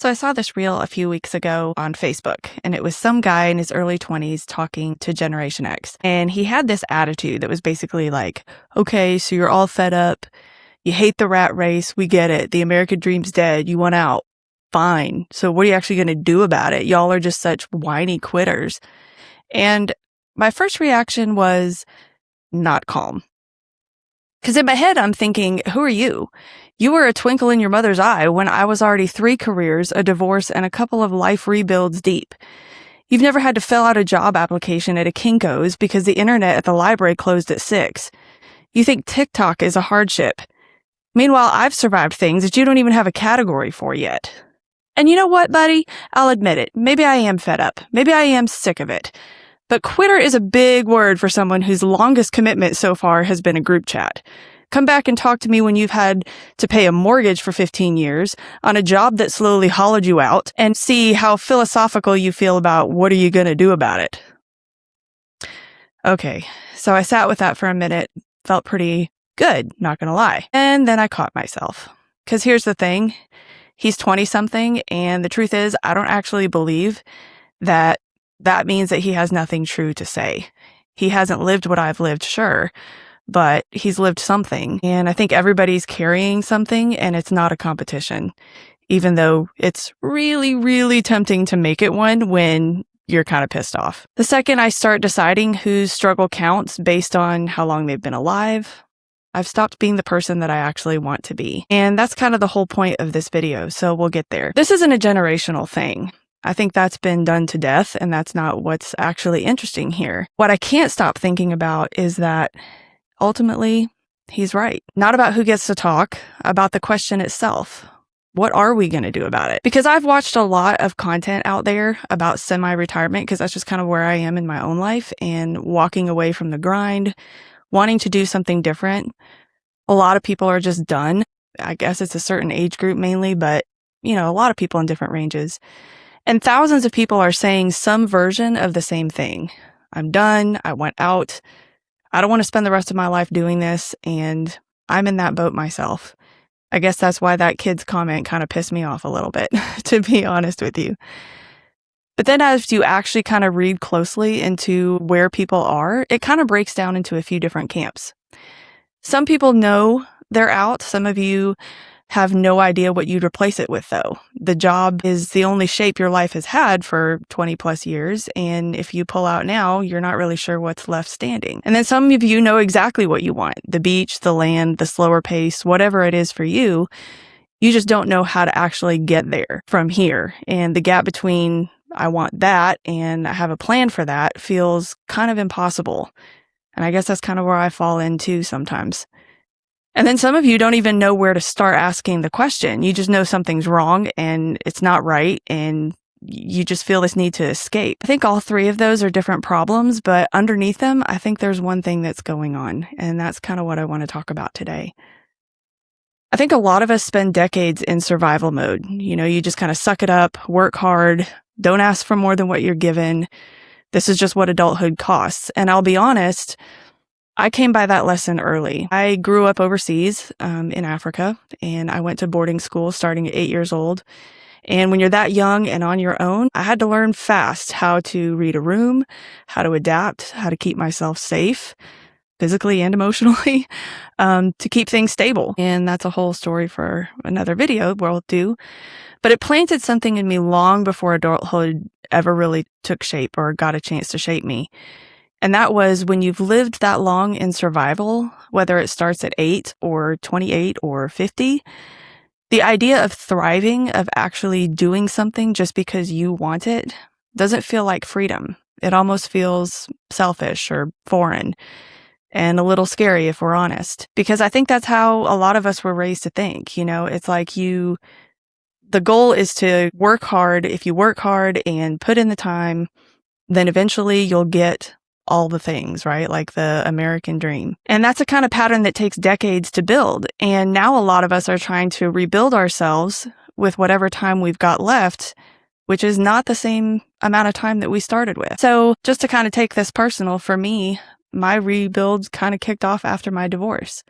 So I saw this reel a few weeks ago on Facebook, and it was some guy in his early 20s talking to Generation X. And he had this attitude that was basically like, okay, so you're all fed up. You hate the rat race. We get it. The American dream's dead. You want out. Fine. So what are you actually going to do about it? Y'all are just such whiny quitters. And my first reaction was not calm. Because in my head, I'm thinking, who are you? You were a twinkle in your mother's eye when I was already 3 careers, a divorce, and a couple of life rebuilds deep. You've never had to fill out a job application at a Kinko's because the internet at the library closed at 6. You think TikTok is a hardship. Meanwhile, I've survived things that you don't even have a category for yet. And you know what, buddy? I'll admit it. Maybe I am fed up. Maybe I am sick of it. But quitter is a big word for someone whose longest commitment so far has been a group chat. Come back and talk to me when you've had to pay a mortgage for 15 years on a job that slowly hollowed you out and see how philosophical you feel about what are you going to do about it. Okay, so I sat with that for a minute, felt pretty good, not going to lie. And then I caught myself. Because here's the thing, he's 20-something, and the truth is I don't actually believe that means that he has nothing true to say. He hasn't lived what I've lived, sure, but he's lived something. And I think everybody's carrying something, and it's not a competition, even though it's really, really tempting to make it one when you're kind of pissed off. The second I start deciding whose struggle counts based on how long they've been alive, I've stopped being the person that I actually want to be. And that's kind of the whole point of this video, so we'll get there. This isn't a generational thing. I think that's been done to death, and that's not what's actually interesting here. What I can't stop thinking about is that ultimately, he's right. Not about who gets to talk, about the question itself. What are we going to do about it? Because I've watched a lot of content out there about semi-retirement, because that's just kind of where I am in my own life, and walking away from the grind, wanting to do something different. A lot of people are just done. I guess it's a certain age group mainly, but a lot of people in different ranges. And thousands of people are saying some version of the same thing. I'm done. I want out. I don't want to spend the rest of my life doing this. And I'm in that boat myself. I guess that's why that kid's comment kind of pissed me off a little bit, to be honest with you. But then as you actually kind of read closely into where people are, it kind of breaks down into a few different camps. Some people know they're out. Some of you have no idea what you'd replace it with, though. The job is the only shape your life has had for 20 plus years, and if you pull out now, you're not really sure what's left standing. And then some of you know exactly what you want: the beach, the land, the slower pace, whatever it is for you. You just don't know how to actually get there from here. And the gap between I want that and I have a plan for that feels kind of impossible. And I guess that's kind of where I fall into sometimes. And then some of you don't even know where to start asking the question. You just know something's wrong and it's not right, and you just feel this need to escape. I think all 3 of those are different problems, but underneath them, I think there's one thing that's going on, and that's kind of what I want to talk about today. I think a lot of us spend decades in survival mode. You just kind of suck it up, work hard, don't ask for more than what you're given. This is just what adulthood costs. And I'll be honest, I came by that lesson early. I grew up overseas in Africa, and I went to boarding school starting at 8 years old. And when you're that young and on your own, I had to learn fast how to read a room, how to adapt, how to keep myself safe, physically and emotionally, to keep things stable. And that's a whole story for another video we'll do. But it planted something in me long before adulthood ever really took shape or got a chance to shape me. And that was, when you've lived that long in survival, whether it starts at 8 or 28 or 50, the idea of thriving, of actually doing something just because you want it, doesn't feel like freedom. It almost feels selfish or foreign, and a little scary if we're honest. Because I think that's how a lot of us were raised to think. It's like the goal is to work hard. If you work hard and put in the time, then eventually you'll get all the things, right? Like the American dream. And that's a kind of pattern that takes decades to build. And now a lot of us are trying to rebuild ourselves with whatever time we've got left, which is not the same amount of time that we started with. So just to kind of take this personal, for me, my rebuild kind of kicked off after my divorce.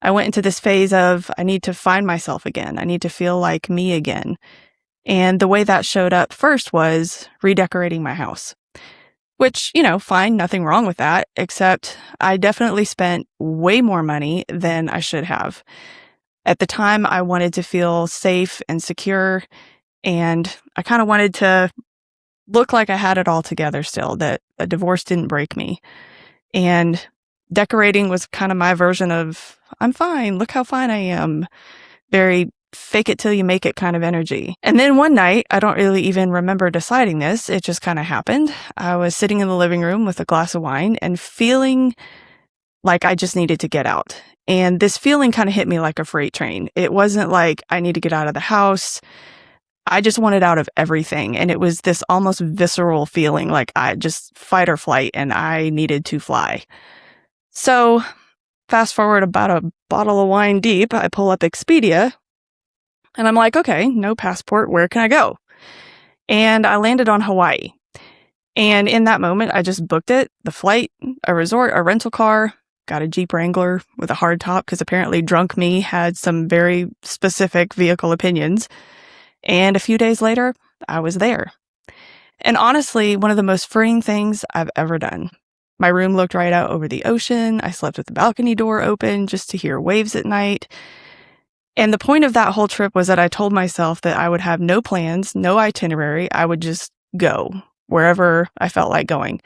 I went into this phase of, I need to find myself again. I need to feel like me again. And the way that showed up first was redecorating my house, which, fine, nothing wrong with that, except I definitely spent way more money than I should have. At the time, I wanted to feel safe and secure, and I kind of wanted to look like I had it all together still, that a divorce didn't break me. And decorating was kind of my version of, I'm fine, look how fine I am. Very fake it till you make it kind of energy. And then one night, I don't really even remember deciding this, it just kind of happened. I was sitting in the living room with a glass of wine and feeling like I just needed to get out. And this feeling kind of hit me like a freight train. It wasn't like I need to get out of the house. I just wanted out of everything. And it was this almost visceral feeling like I just fight or flight and I needed to fly. So fast forward about a bottle of wine deep, I pull up Expedia and I'm like, okay, no passport, where can I go? And I landed on Hawaii. And in that moment, I just booked it, the flight, a resort, a rental car, got a Jeep Wrangler with a hard top because apparently drunk me had some very specific vehicle opinions. And a few days later, I was there. And honestly, one of the most freeing things I've ever done. My room looked right out over the ocean. I slept with the balcony door open just to hear waves at night. And the point of that whole trip was that I told myself that I would have no plans, no itinerary. I would just go wherever I felt like going.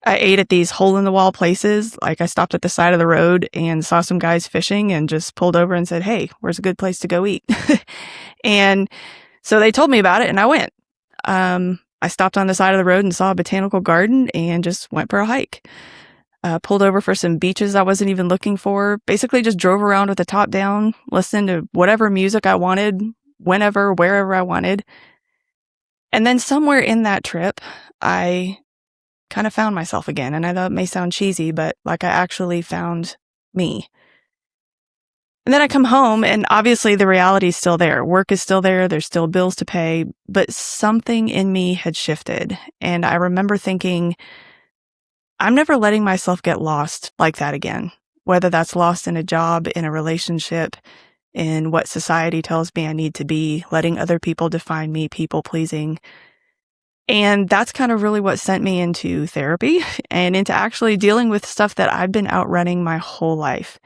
I ate at these hole-in-the-wall places. Like I stopped at the side of the road and saw some guys fishing and just pulled over and said, hey, where's a good place to go eat? And so they told me about it and I went. I stopped on the side of the road and saw a botanical garden and just went for a hike. Pulled over for some beaches I wasn't even looking for. Basically just drove around with the top down, listened to whatever music I wanted, whenever, wherever I wanted. And then somewhere in that trip, I kind of found myself again. And I know it may sound cheesy, but like I actually found me. And then I come home and obviously the reality is still there. Work is still there. There's still bills to pay, but something in me had shifted. And I remember thinking, I'm never letting myself get lost like that again, whether that's lost in a job, in a relationship, in what society tells me I need to be, letting other people define me, people pleasing. And that's kind of really what sent me into therapy and into actually dealing with stuff that I've been outrunning my whole life.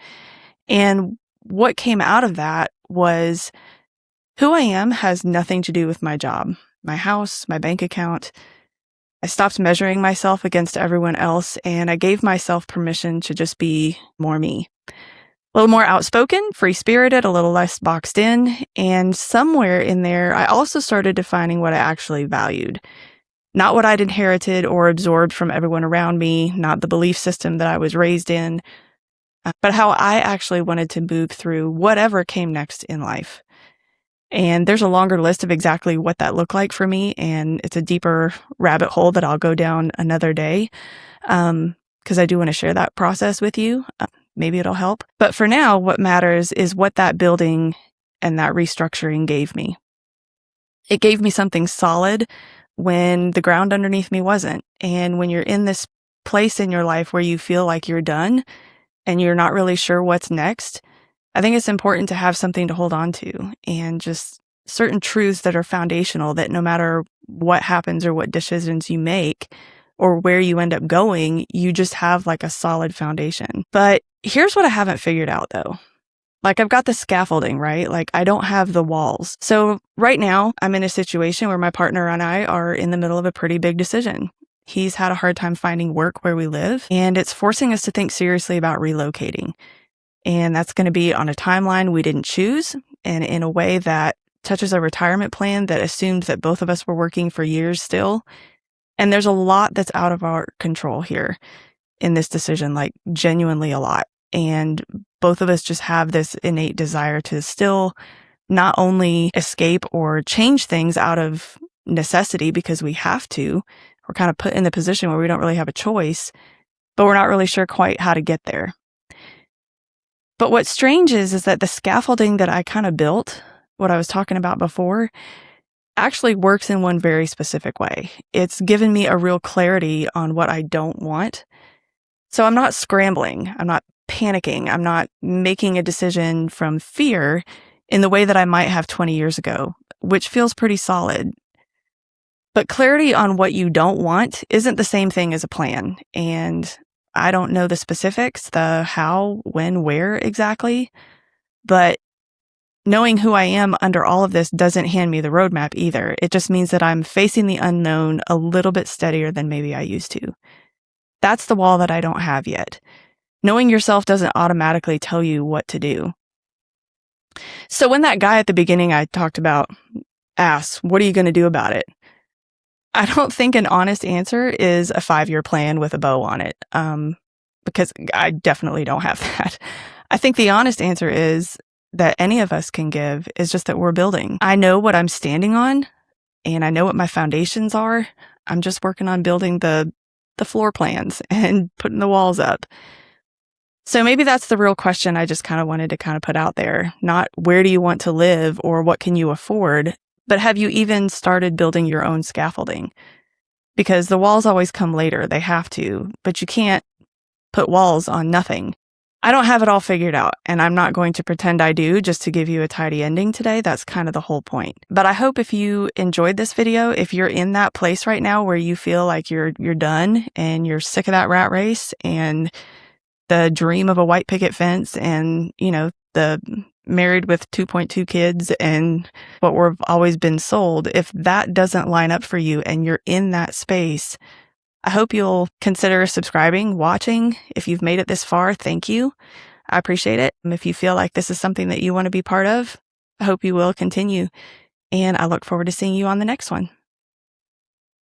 And what came out of that was who I am has nothing to do with my job, my house, my bank account. I stopped measuring myself against everyone else and I gave myself permission to just be more me. A little more outspoken, free-spirited, a little less boxed in. And somewhere in there, I also started defining what I actually valued. Not what I'd inherited or absorbed from everyone around me, not the belief system that I was raised in, but how I actually wanted to move through whatever came next in life. And there's a longer list of exactly what that looked like for me, and it's a deeper rabbit hole that I'll go down another day, because I do want to share that process with you. Maybe it'll help. But for now, what matters is what that building and that restructuring gave me. It gave me something solid when the ground underneath me wasn't. And when you're in this place in your life where you feel like you're done and you're not really sure what's next, I think it's important to have something to hold on to and just certain truths that are foundational that no matter what happens or what decisions you make or where you end up going, you just have like a solid foundation. But here's what I haven't figured out though. Like I've got the scaffolding, right? Like I don't have the walls. So right now I'm in a situation where my partner and I are in the middle of a pretty big decision. He's had a hard time finding work where we live, and it's forcing us to think seriously about relocating. And that's going to be on a timeline we didn't choose and in a way that touches a retirement plan that assumed that both of us were working for years still. And there's a lot that's out of our control here in this decision, like genuinely a lot. And both of us just have this innate desire to still not only escape or change things out of necessity because we have to, we're kind of put in the position where we don't really have a choice, but we're not really sure quite how to get there. But what's strange is that the scaffolding that I kind of built, what I was talking about before, actually works in one very specific way. It's given me a real clarity on what I don't want. So I'm not scrambling. I'm not panicking. I'm not making a decision from fear in the way that I might have 20 years ago. which feels pretty solid. But clarity on what you don't want isn't the same thing as a plan. And I don't know the specifics, the how, when, where exactly. But knowing who I am under all of this doesn't hand me the roadmap either. It just means that I'm facing the unknown a little bit steadier than maybe I used to. That's the wall that I don't have yet. Knowing yourself doesn't automatically tell you what to do. So when that guy at the beginning I talked about asks, what are you going to do about it? I don't think an honest answer is a 5-year plan with a bow on it, because I definitely don't have that. I think the honest answer is that any of us can give is just that we're building. I know what I'm standing on, and I know what my foundations are. I'm just working on building the floor plans and putting the walls up. So maybe that's the real question I just kind of wanted to kind of put out there. Not where do you want to live or what can you afford, but have you even started building your own scaffolding? Because the walls always come later. They have to, but you can't put walls on nothing. I don't have it all figured out, and I'm not going to pretend I do just to give you a tidy ending today. That's kind of the whole point. But I hope if you enjoyed this video, if you're in that place right now where you feel like you're done and you're sick of that rat race and the dream of a white picket fence and, the married with 2.2 kids and what we've always been sold, if that doesn't line up for you and you're in that space, I hope you'll consider subscribing, watching. If you've made it this far, thank you. I appreciate it. If you feel like this is something that you want to be part of, I hope you will continue. And I look forward to seeing you on the next one.